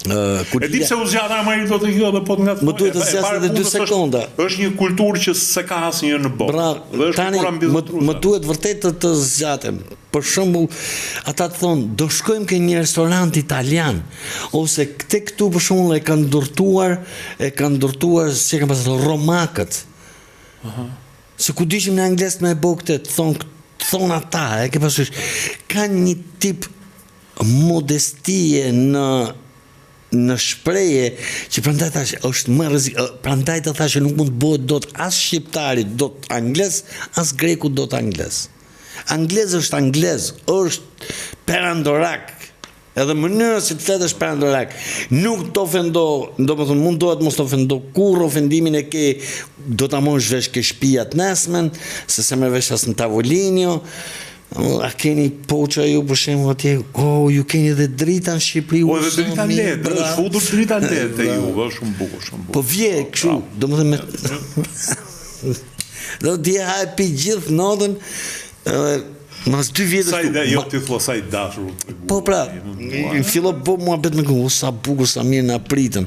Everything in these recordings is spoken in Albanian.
E di pse u zgjata më do të kjo edhe po nga më duhet të zgjas edhe 2 sekonda. Është një kulturë që se ka asnjë në botë. Bra, tani më duhet vërtet të zgjatem. Për shembull, ata të thonë, do shkojmë ke një restorant italian, ose këtu për shembull e kanë ndërtuar si kanë pasur romakët. Se ku dishim në anglisht me bokte, thon ata, e ke pasur kanë një tip modestie në shpreje që prandaj tash është më prandaj të thashë nuk mund të bëhet dot as shqiptari dot angles, as greku dot angles. Anglez është anglez, është perandorak. Edhe mënyra si të fletesh perandorak nuk të ofendo, domethënë mundohet mos të ofendo kur ofendimin e ke do ta mosh vesh ke shtëpia të nesmen, se merr vesh as në tavolinjo. A keni poqa ju për shembull atje, ju keni edhe drita në Shqipëri. Po edhe drita lehtë, është futur drita lehtë ju, është shumë bukur, shumë bukur. Po vje kështu, domethënë me do të hapi gjithë natën, mas 2 vjetësh. Sa ide, jo ti thua sa i dashur. Po pra, fillo bo muhabet me këngë, sa bukur, sa mirë na pritën.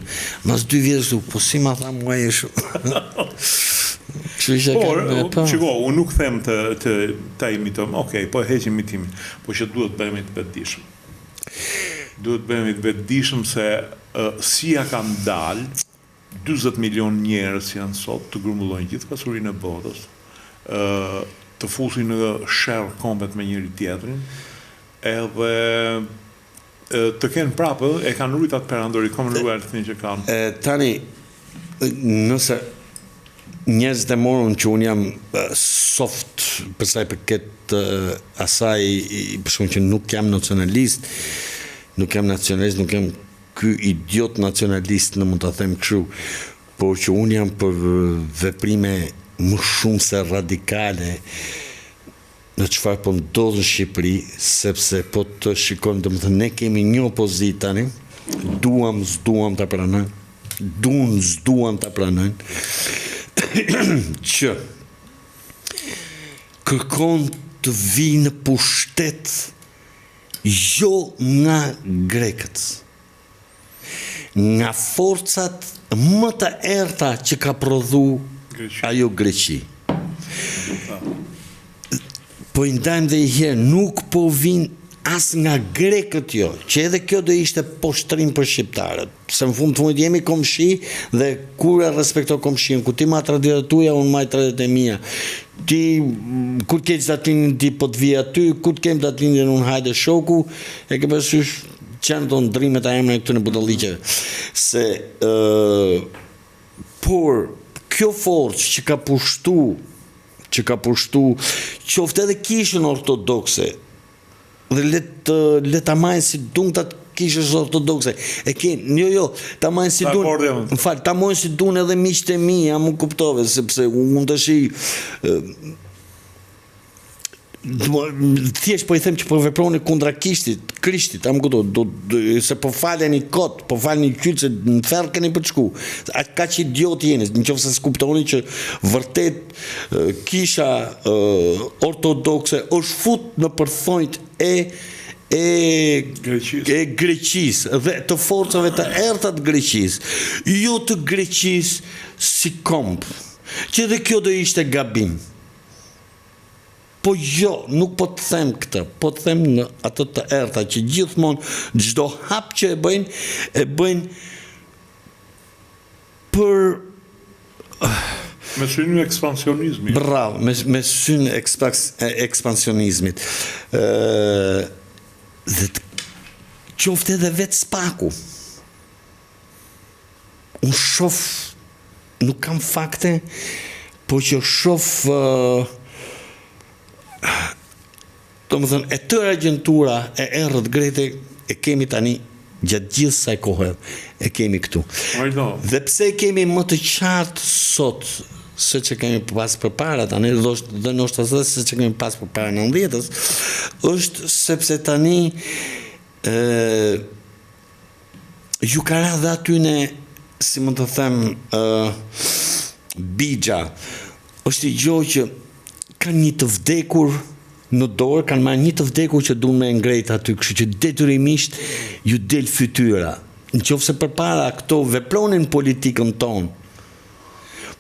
Mas 2 vjetësh, po si ma tha mua e Por, shiko, unë nuk them të ta imitojmë, okej, po heqim imitimin, po që duhet bëhemi të vetëdijshëm. Duhet bëhemi të vetëdijshëm se si ja kanë dalë 40 milion njerëz janë sot të grumbullojnë gjithë pasurinë e botës, të fusin në sherr kombet me njëri tjetrin, edhe të kenë prapë, e kanë rujtat perandori, komë të që kanë. Tani, nëse njerëzit e morën që unë jam soft përsa i përket asaj, për shumë që nuk jam nacionalist, nuk jam ky idiot nacionalist, në mund të them kështu, por që unë jam për veprime më shumë se radikale në çfarë po ndodh në Shqipëri, sepse po të shikojmë, domethënë ne kemi një opozitë tani, s'duam ta pranojmë, s'duam ta pranojmë, që kërkon të vinë në pushtet jo nga grekët, nga forcat më të errta që ka prodhu ajo Greqi. Po i ndajmë dhe i herë, nuk po vinë as nga grekët jo, që edhe kjo do ishte poshtrim për shqiptarët, se në fundit jemi komshi dhe kur e respekto komshin, ku ti ma traditat tuja, unë maj traditat e mia, ti kur ke datinin ti po të vija ty, kur kem datinin unë hajde shoku, e ke përsysh qenë të ndrimet a emre këtu në budalliqe, se por kjo forcë që ka pushtu, qoftë edhe kishën ortodokse, dhe le ta majnë si dunë të kishës ortodokse. Ta majnë si dunë, ta majnë si dunë edhe miqtë e mi, më kuptove, sepse unë të shi, thjesht po i them që po veproni kundra Krishtit, më kupto, se po falen i kot, po falen i qytë, se në ferë keni për të shku. Ka që idiot jeni, në qofë se s'kuptoni që vërtet kisha ortodokse është fut në përthonjt e Greqisë dhe të forcave të errta të Greqisë, jo të Greqisë si komp, që dhe kjo do ishte gabim. Po jo, nuk po të them këtë, po të them në atë të errta që gjithmonë çdo hap që e bëjnë për me syrin e ekspansionizmit. Bravo, me syrin e ekspansionizmit. Dhe qofte edhe vetë spaku. Unë shof, nuk kam fakte, po që shof domethënë e tëra agjentura e errët grete e kemi tani gjatë gjithë saj kohë e kemi këtu. Dhe pse kemi më të qartë sot se që kemi pas përpara tani, dhe nështë të se që kemi pas përpara 90-ës, është sepse tani ju ka ra dhe aty në, si më të them, bigja, është i gjoj që kanë një të vdekur në dorë, kanë marrë një të vdekur që duan me ngrejt aty, kështu që detyrimisht ju del fytyra. në qoftë se përpara këto vepronin politikën tonë,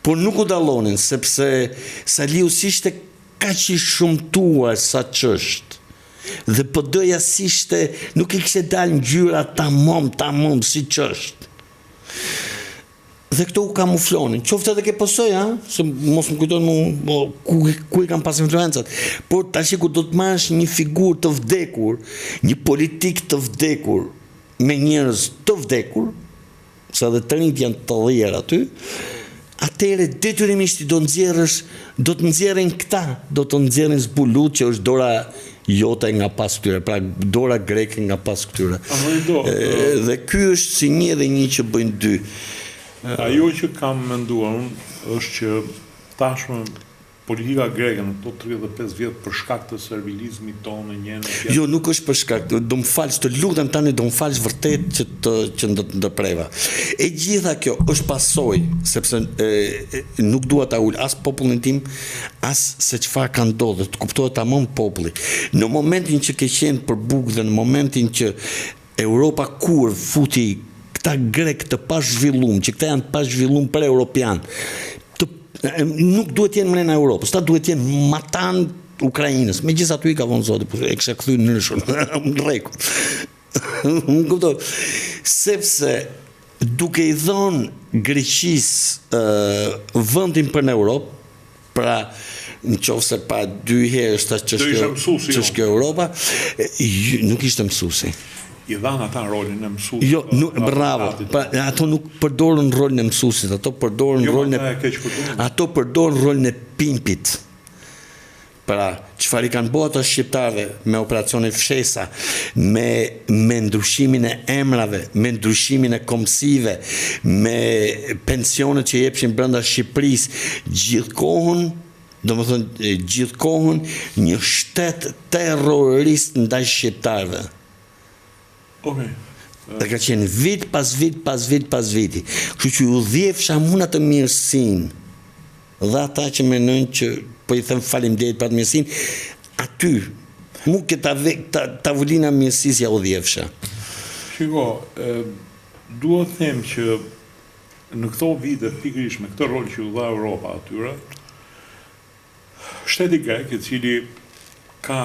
por nuk u dallonin, sepse Saliu s'ishte kaq i shumtuar sa ç'është. Dhe PD-ja s'ishte, nuk I kishte dalë ngjyra tamam si ç'është. Dhe këto u kamuflonin. Qoftë edhe ke PSO-ja, se mos më kujton ku I kanë pas influencat. Por tash ku do të marrësh një figurë të vdekur, një politik të vdekur, me njerëz të vdekur, sa dhe të rinjt janë të dhjerë aty, atëre detyrimisht do të nxjerrin këta, do të nxjerrin zbulut që është dora jote nga pas këtyre, pra dora greke nga pas këtyre. Dhe ky është si një dhe një që bëjnë dy. Ajo që kam menduar unë është që tashmë politika greke në këto 35 vjet për shkak të servilizmit tonë njënë. Jo, nuk është për shkak, do më falësh, të lutem tani, do më falësh vërtet që ndërpreva. E gjitha kjo është pasojë, sepse nuk dua ta ul as popullin tim, as se çfarë ka ndodhur, të kuptohet tamam populli. Në momentin që ke qenë për bukë dhe në momentin që Europa kur futi këta grek të pazhvilluar, që këta janë pazhvilluar për europian, nuk duhet jenë mrena Europës, ta duhet jenë matan Ukrainës, me gjithë aty I ka vonë zoti, e kësha këthy në nëshën, në rregull. Sepse duke I dhonë Greqisë vendin për në Europë, pra në qoftë se pa 2 herë ç'është Europa, nuk ishte mësuesi. I dhanë ata rolin e mësuesit. Jo, bravo. Ato nuk përdorin rolin e mësuesit, ato përdorin rolin e pimpit. Pra, çfarë I kanë bërë ato shqiptarëve me operacione fshesa, me ndryshimin e emrave, me ndryshimin e komsive, me pensionet që jepshin brenda Shqipërisë, gjithkohën një shtet terrorist ndaj shqiptarëve. Dhe ka qenë vit pas viti. Kështu që u dhjefsha muna të mirësinë. Dhe ata që menojnë që po I them faleminderit për atë mirësinë, aty mu ke tavolina mirësisë ja u dhjefsha. Shiko, duhet të them që në këto vite pikërisht me këtë rol që u dha Europa atyre, shteti grek I cili ka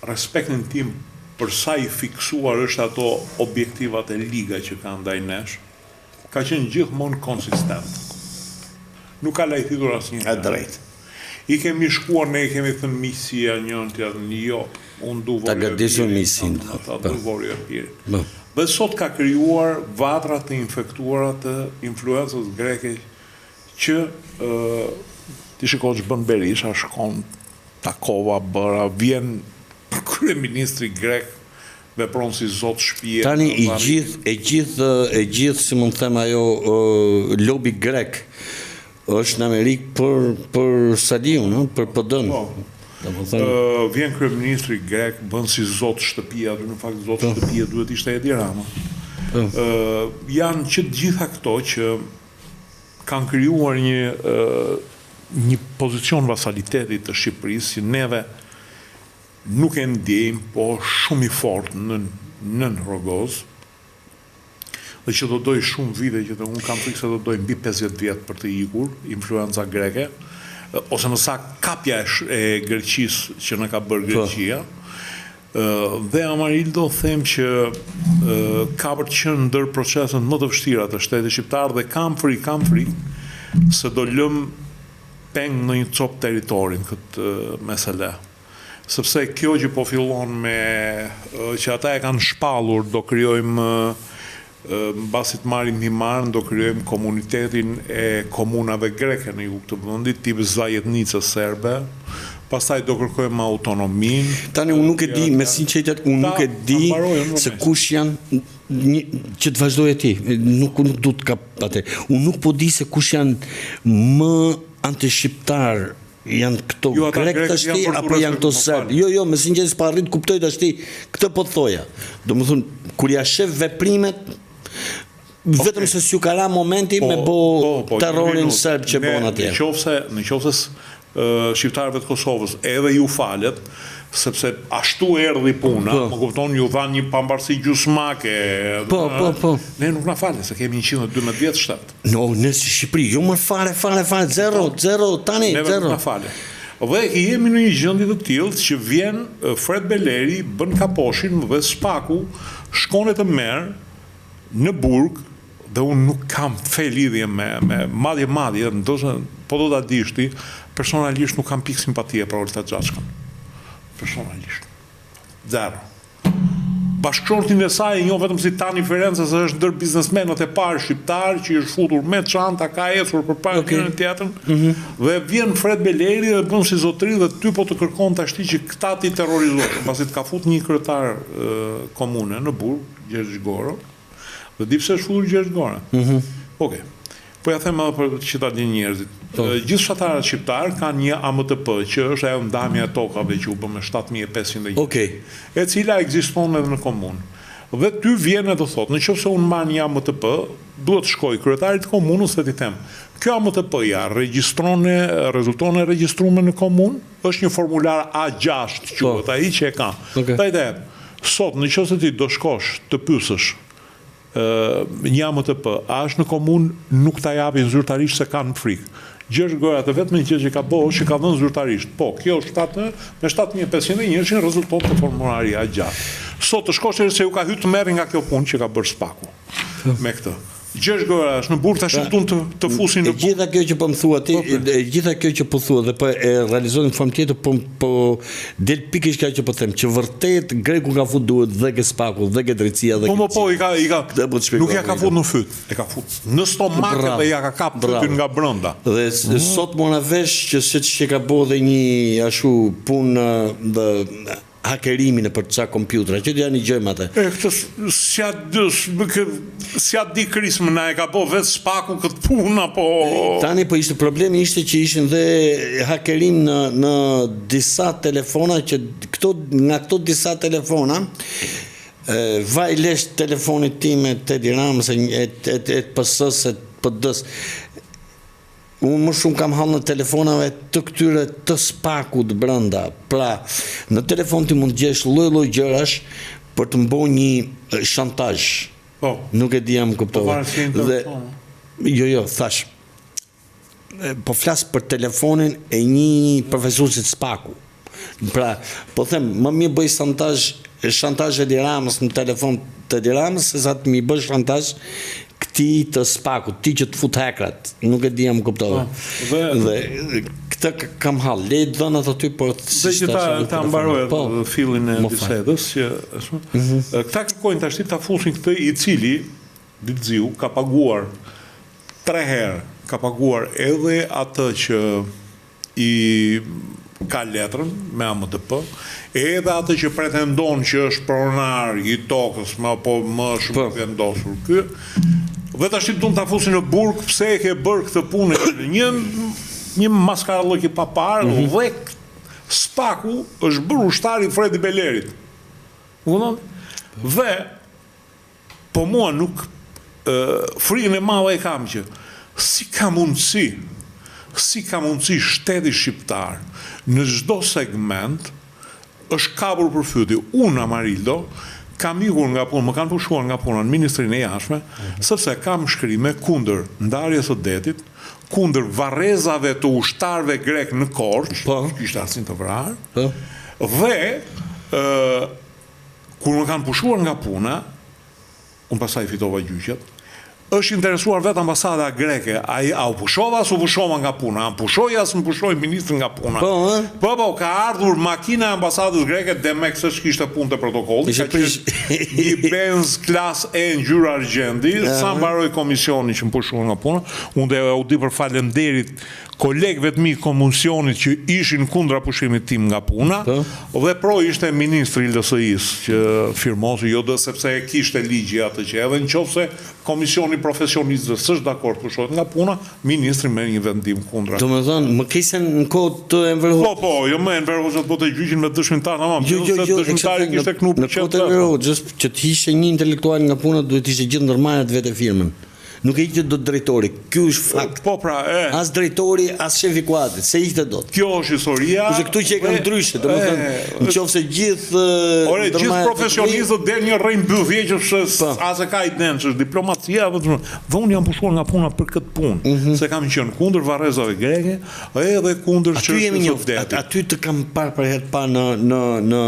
respektin tim për sa I fiksuar është ato objektivat e liga që ka ndaj nesh, ka qenë gjithmonë konsistent. Nuk ka lajthitur asnjë. Drejt. I kemi shkuar, ne I kemi thënë misia njën tjetër, jo, unë du ta gëdisur misin. Ata du vorë e pire. Dhe sot ka krijuar vatra të infektuara të influencës greke që ti shiko që bën Berisha, shkon Takova, bëra, vjen kryeministri grek vepron si zot shtëpie. Tani e gjithë si mund të them ajo lobi grek është në Amerikë për Saliu, për PD-n. Vjen kryeministri grek, bën si zot shtëpia, në fakt zot shtëpia duhet ishte Edi Rama. Janë që gjitha këto që kanë krijuar një pozicion vasaliteti të Shqipërisë që neve nuk e ndjejmë, po shumë I fortë nën Rogoz, dhe që do doj shumë vite që unë kam frikë se do doj mbi 50 vjetë për të ikur, influenca greke, ose më saktë kapja e Greqisë që në ka bërë Greqia, dhe Amarildo them që ka për të qenë ndër proceset më të vështira të shtetit shqiptar dhe kam frikë se do lëm peng në një copë territorin këtë mesele. Sepse kjo që po fillon me që ata e kanë shpallur, do krijojmë mbasi të marrim himarën, do krijojmë komunitetin e komunave greke në jug të vendit, tip Zajetnicës serbe. Pastaj do kërkojmë autonominë. Tani unë nuk e di, me sinqeritet, unë nuk e di se kush janë që të vazhdoj e ti. Nuk du të kap atë. Unë nuk po di se kush janë më antishqiptar janë këto grek të shti, apo janë këto serb. Jo, me sinqeritet s'pa arrit kuptoj të shti, këtë po të thoja. Do më thunë, kur ja shef veprimet, vetëm se s'ju kara momenti me bo terrorin serb që bon atje. Në qofse shqiptarëve të Kosovës edhe ju falet, sepse ashtu erdhi puna, më kupton, ju dhanë një pambarësi gjysmake. Po. Ne nuk na fale, se kemi 112 vjetë shtatë. No, në Shqipëri, ju më fare, zero, tani, neve zero. Nuk na fale. Dhe jemi në një gjendje të tillë që vjen Fred Beleri, bën kaposhin dhe Spaku shkon e të merr në burg, dhe unë nuk kam fe lidhje me madje, ndoshta po do ta dish ti, personalisht nuk kam pikë simpatie për Olta Xhaçkën. Personalisht. Zero. Bashkëshortin e saj jo vetëm si Tani Ferenca, se është ndër biznesmenët e parë shqiptar që është futur me çanta, ka ecur përpara në teatrin, dhe vjen Fred Beleri dhe bën si zotëri dhe ty po të kërkon tash që këta ti terrorizojnë, pasi të ka fut një kryetar komune në burg, Gjergj Goro, dhe di pse është futur Gjergj Gora. Okej. Po ja them edhe për që ta dinë njerëzit. Gjithë fshatarët shqiptar kanë një AMTP, që është ajo ndamja e tokave që u bë me 7500 euro. E cila ekziston edhe në komunë. Dhe ty vjen e të thotë, nëse unë marr një AMTP, duhet shkoj kryetarit të komunës dhe t'i them, kjo AMTP-ja rezulton e regjistruar në komunë, është një formular A6 quhet ai që e ka. Sot nëse ti do shkosh të pyesësh një AMTP, a është në komunë, nuk ta japin zyrtarisht se kanë frikë. Gjergj Gora të vetëm gjë që ka bërë është që ka dhënë zyrtarisht. Po, kjo është me 7500 njerëz rezulton të formulari A6. Sot të shkosh se u ka hyrë të merri nga kjo punë që ka bërë Spaku me këtë. Gjergj Gora është në burg tash të fusin në burg. Gjitha kjo që po më thua ti, gjitha kjo që po thua dhe po e realizon në formë tjetër, po del pikërisht kjo që po them, që vërtet greku ka fut duhet dhe ke Spaku, dhe ke drejtësia dhe ke. Po, nuk ja ka fut në fyt, e ka fut në stomak dhe ja ka kap fytyn nga brenda. Dhe sot mora vesh që siç që ka bërë dhe një ashtu punë dhe hakerimin e për ca kompjutra, që janë i gjojmë atë. Këtë si a di krismë na e ka po vetë Spaku këtë punë, apo... Tani, po ishte problemi ishte që ishin dhe hakerim në disa telefona, që nga këto disa telefona, vaj lesh telefonit tim e Tedi Ramës, e PS-s, e PD-s, unë më shumë kam hallë në telefonave të këtyre të Spakut brenda. Pra, në telefon ti mund të gjesh lloj gjërash për të mbërë një shantazh. Nuk e di jam kuptova. Jo, thash. Po flas për telefonin e një profesuesit Spaku. Pra, po them, më mirë bëj shantazh e Ramës në telefon të Ramës, se sa të mi bëj shantazh këti të Spaku, ti që të fut hekrat, nuk e di jam kuptova. Dhe këtë kam hallë, lejt dhënat aty, por... Dhe që ta mbarojë fillin e bisedës, këta kërkojnë të ashtit ta fusin këtë i cili, Ditziu, ka paguar 3 herë, ka paguar edhe atë që i ka letrën me AMTP, edhe atë që pretendon që është pronar i tokës, apo më shumë vendosur ky, dhe tash do ta fusin në burg pse e ke bërë këtë punë, një maskarallëk i papar, dhe Spaku është bërë ushtari Fredi Belerit. Dhe po mua nuk frikën e madhe e kam që si ka mundësi shteti shqiptar në çdo segment është kapur për fyti. Unë, Amarildo, kam ikur nga punë, më kanë pushuar nga puna në Ministrinë e Jashtme, sepse kam shkrime kundër ndarjes së detit, kundër varrezave të ushtarëve grek në Korçë, kishte asin të vrarë, dhe kur më kanë pushuar nga puna, unë pastaj fitova gjyqet, është interesuar vetë ambasada greke, a u pushova, s'u pushova nga puna, a pushoj, as më pushoj ministrin nga puna. Po, ka ardhur makina e ambasadës greke, demek se s'kishte punë të protokollit, ka qenë një Benz klas E ngjyrë argjendi, sa mbaroi komisioni që më pushuar nga puna, unë dhe u di për falenderit kolegëve të mi komisionit që ishin kundra pushimit tim nga puna, dhe pro ishte ministri i LSI-s që firmosi, jo dhe sepse e kishte ligji atë që edhe në qoftë se komisioni profesionistëve s'është dakord pushohet nga puna, ministri merr një vendim kundra. Do të thonë, më kishen në kohë të Enver Hoxha. Po, jo më Enver Hoxha të bote gjyqin me dëshmitar, tamam. Dëshmitari kishte knup në kohë të Enver Hoxhës, që të ishte një intelektual nga puna, duhet ishte gjithë ndërmarrë vetë firmën. Nuk e ikte do drejtori. Ky është fakt. Po pra, as drejtori, as shefi i kuadrit, se ikte dot. Kjo është historia. Kurse këtu që e kanë ndryshe, domethënë, nëse gjithë gjithë profesionistët del një rrej mbyllje që as e ka iden, që është diplomacia, dhe unë jam pushuar nga puna për këtë punë, se kam qenë kundër varrezave greke, edhe kundër çështjes së vdekjes. Aty të kam parë për herë pa në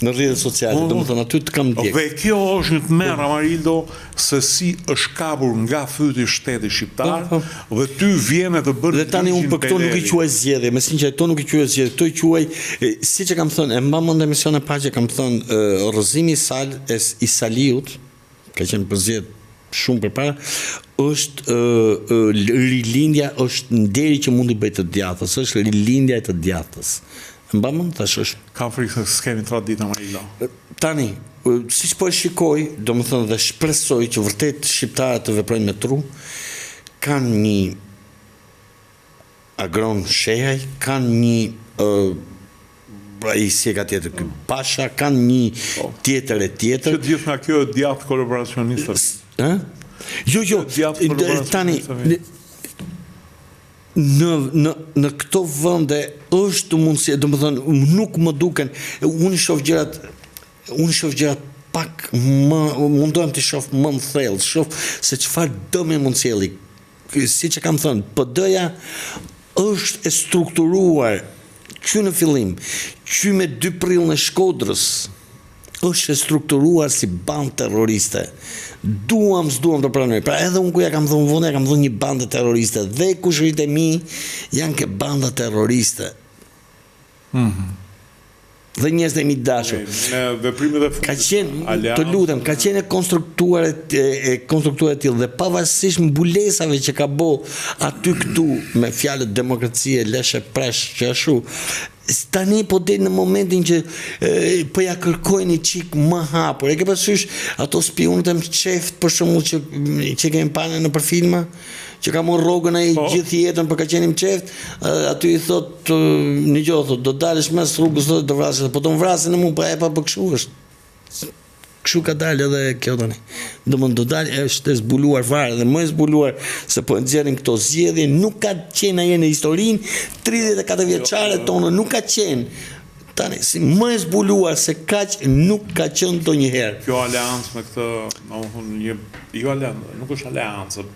rrjetet sociale, domethënë aty të kam ndjek. Dhe kjo është një tmerr, Amarildo, se si është kapur nga fyti shteti shqiptar, dhe ty vjen të bën. Dhe tani unë për këto nuk i quaj zgjedhje, me sinqeritet këto nuk i quaj zgjedhje, këto i quaj, siç e kam thënë, e mbam mend emision e parë që kam thënë, rrëzimi i Saliut, ka qenë përzgjedh shumë përpara, është rilindja, është nderi që mundi bëj të djathtës, është rilindja e të djathtës. Mbam mend tash është. Kam frikë se s'kemi traditë Amarildo. Tani, siç po e shikoj, domethënë dhe shpresoj që vërtet shqiptarët të veprojnë me tru, kanë një agron shehaj, kanë një ai si ka tjetër ky Pasha, kanë një tjetër e tjetër. Që gjithë nga kjo djathtë kolaboracionistët. Jo, tani në këto vende është mundësi, domethënë nuk më duken, unë shoh gjërat pak më, mundohem të shoh më në thellë, shoh se çfarë dëmi mund sjellë. Siç e kam thënë, PD-ja është e strukturuar që në fillim, që me 2 prill në Shkodrës, është e strukturuar si bandë terroriste. S'duam të pranoj. Pra edhe unë ku ja kam thënë vonë, ja kam thënë një bandë terroriste, dhe kushërit e mi janë ke banda terroriste. Dhe njerëz e mi dashur. Ka qenë, të lutem, ka qenë konstruktuar e tillë dhe pavarësisht mbulesave që ka bë aty këtu me fjalët demokracie, leshe presh që ashtu. Tani po del në momentin që po ja kërkojnë një çik më hapur. E ke parasysh ato spionët e mçeft për shembull që kemi parë në filma, që ka marrë rrogën ai gjithë jetën për ka qenë mçeft, aty i thot një gjë, thot do dalësh mes rrugës do të vrasësh, po do të vrasin në mua, po e pa për kështu është. Kështu ka dalë edhe kjo tani. Domthonë do dalë është e zbuluar fare dhe më e zbuluar se po nxjerrin këto zgjedhje, nuk ka qenë ajë në historinë 34 vjeçare tonë, nuk ka qenë. Tani si më e zbuluar se kaq nuk ka qenë ndonjëherë. Kjo aleancë me këtë, domethënë jo aleancë, nuk është aleancë.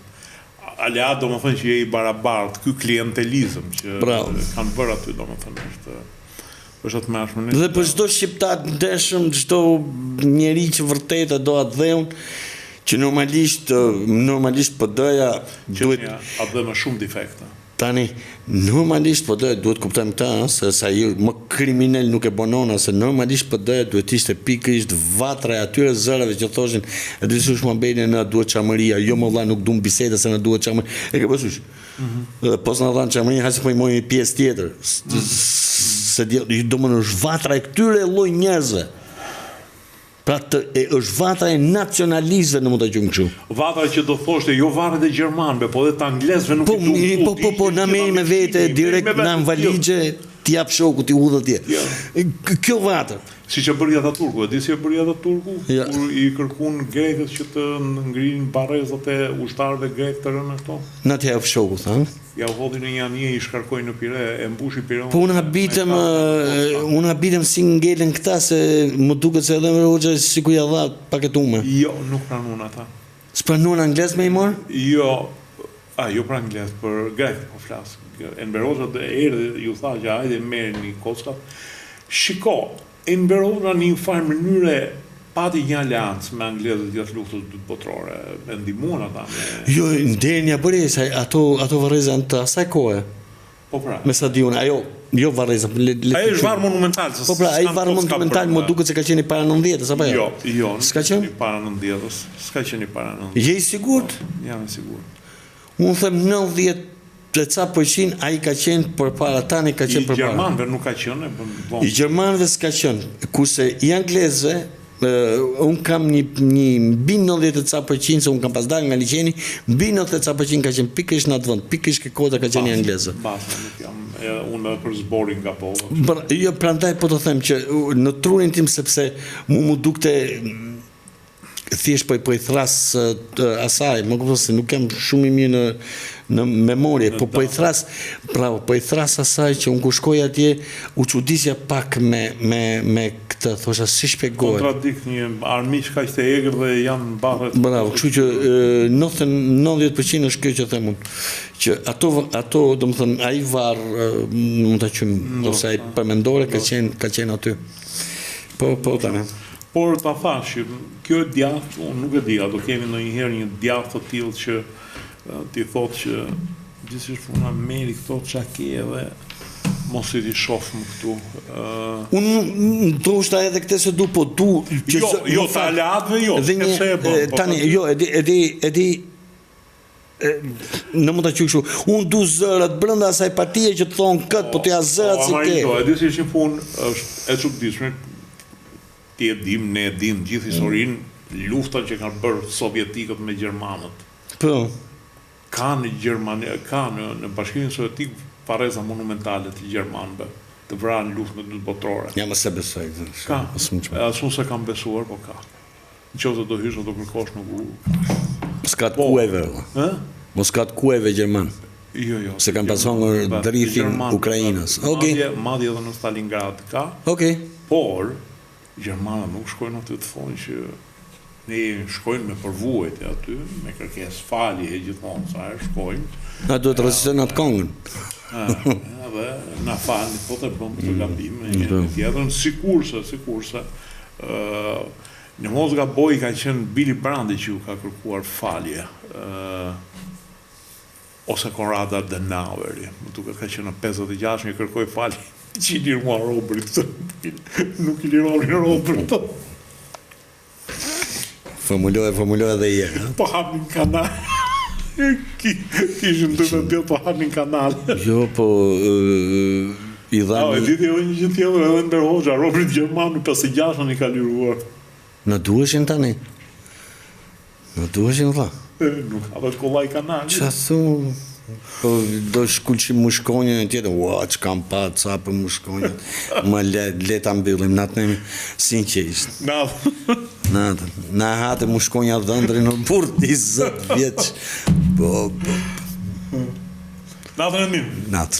Aleat domethënë që je i barabartë, ky klientelizëm që kanë bërë aty domethënë është të mashme. Dhe për çdo shqiptar të ndershëm, çdo njeri që vërtet e do atë dheun, që normalisht PD-ja duhet atë me shumë defekte. Tani normalisht PD-ja duhet kuptojmë këtë, se sa më kriminal nuk e bonon, se normalisht PD-ja duhet ishte pikërisht vatra e atyre zërave që thoshin e dysush Muhamedit na duhet çamëria, jo më valla nuk duam biseda se na duhet çamëria. E ke parasysh? Po s'na dhan çamëria, hasi po i mori një pjesë tjetër. Se domon është vatra e këtyre lloj njerëzve. Pra është vatra e nacionalistëve, në mund të gjum kështu. Vatra që do thoshte jo varret e gjermanëve, po edhe të anglezëve nuk i duan. Po na merr me vete direkt në valigje, ti jap shokut i udhë atje. Kjo vatër. Siç e bëri Ataturku, e di si e bëri Ataturku, kur i kërkuan grekët që të ngrihin barrezat e ushtarëve grek të rënë këto. Na ti jap shokut, ha? Ja u hodhi në një anije, i shkarkoi në Pire, e mbushi Pireun. Po unë habitem si ngelen këta, se më duket se edhe me Hoxha sikur ja dha paketume. Jo, nuk pranuan ata. S'pranuan anglez me i mor? Jo, jo pra anglez, për grek po flas. Enver Hoxha erdhi, ju tha që hajde merrni kockat. Shiko, Enver Hoxha në një farë mënyre pati një aleancë me anglezët gjatë luftës botërore, e ndihmuan ata. Jo, ndenja bëri se ato varreza të asaj kohe. Po pra. Me stadion, jo varreza. Ai është varr monumental. Po pra, ai varr monumental më duket se ka qenë para 90-s apo jo? Jo. S'ka qenë para 90-s. S'ka qenë para 90-s. Je i sigurt? Jam i sigurt. Unë them 90% ai ka qenë përpara tani, ka qenë përpara. I gjermanëve nuk ka qenë, I gjermanëve s'ka qenë. Kurse i anglezëve unë kam një mbi 90% se unë kam pas dalë nga liçeni, mbi 90% ka qenë pikërisht në atë vend, pikërisht ke kota ka qenë anglezë. Basa, nuk jam unë për zborin nga bolla. Jo, prandaj po të them që në trurin tim, sepse mu dukte thjesht po i thras asaj, më kupton se nuk jam shumë i mirë në memorie, po i thras, bravo, po i thras asaj që unë ku shkoj atje, u çuditja pak me këtë, thosha si shpjegohet. Kontradikt një armiq kaq të egër dhe janë barret. Bravo, kështu që 90% është kjo që them unë, që ato domethënë ai varr mund ta quajmë ose ai përmendore ka qenë aty. Po tani. Por ta thash, kjo djathtë, unë nuk e di, a do kemi ndonjëherë një djathtë të tillë që ti thotë që gjithsesi puna merri këto çake edhe mos i di shohmë këtu. Unë ndoshta edhe këtë se po jo ta latve jo. Tani jo, edi në mund ta quaj kështu. Unë du zërat brenda asaj partie që të thonë kët, po t'ja zërat si ke. E di se është një punë është e çuditshme. Ti e dim, ne e dim gjithë historinë, luftat që kanë bërë sovjetikët me gjermanët. Po. Ka në Gjermani, ka në Bashkimin Sovjetik pareza monumentale të gjermanëve të vrarë në luftë me dytë botërore. Ja, mos e besoj. Ka. As unë se kam besuar, po ka. Nëse do hysh do kërkosh nuk s'ka të kuajve. Mos ka të kuajve gjerman. Jo. Se kanë pasur drithin Ukrainës. Okej. Madje edhe në Stalingrad ka. Okej. Por gjermanët nuk shkojnë aty të thonë që ne shkojnë me përvojt e aty, me kërkesë falje gjithmonë sa shkojnë. Na duhet të rrecitojnë atë këngën. Edhe na falni, po të bëmë të gabime, një tjetër, sikurse në mos gaboj ka qenë Billy Brandi që ju ka kërkuar falje, ose Konrad Adenaueri, më duket ka qenë në 56 një kërkoj falje, që i lirua Robert, nuk i lirua Robert. Formuloj edhe je. Po hapnin kanal. Kishin të me bjell po hapnin kanal. Jo, po i dhani... E diti një gjithë tjetër edhe ndër Hoxha, Robert Gjermanu 56 i ka liruar. Në duheshin tani? Në duheshin dha? Nuk ka dhe kollaj kanal. Qa thu... Po do shkullqim mushkonjën e tjetër, që kam pa, ca për mushkonjën, më leta mbyllim, natë nemi sinqerisht. Na hate mushkonja dhëndri në burë 20 vjeç. Po. Natën e mirë. Natë.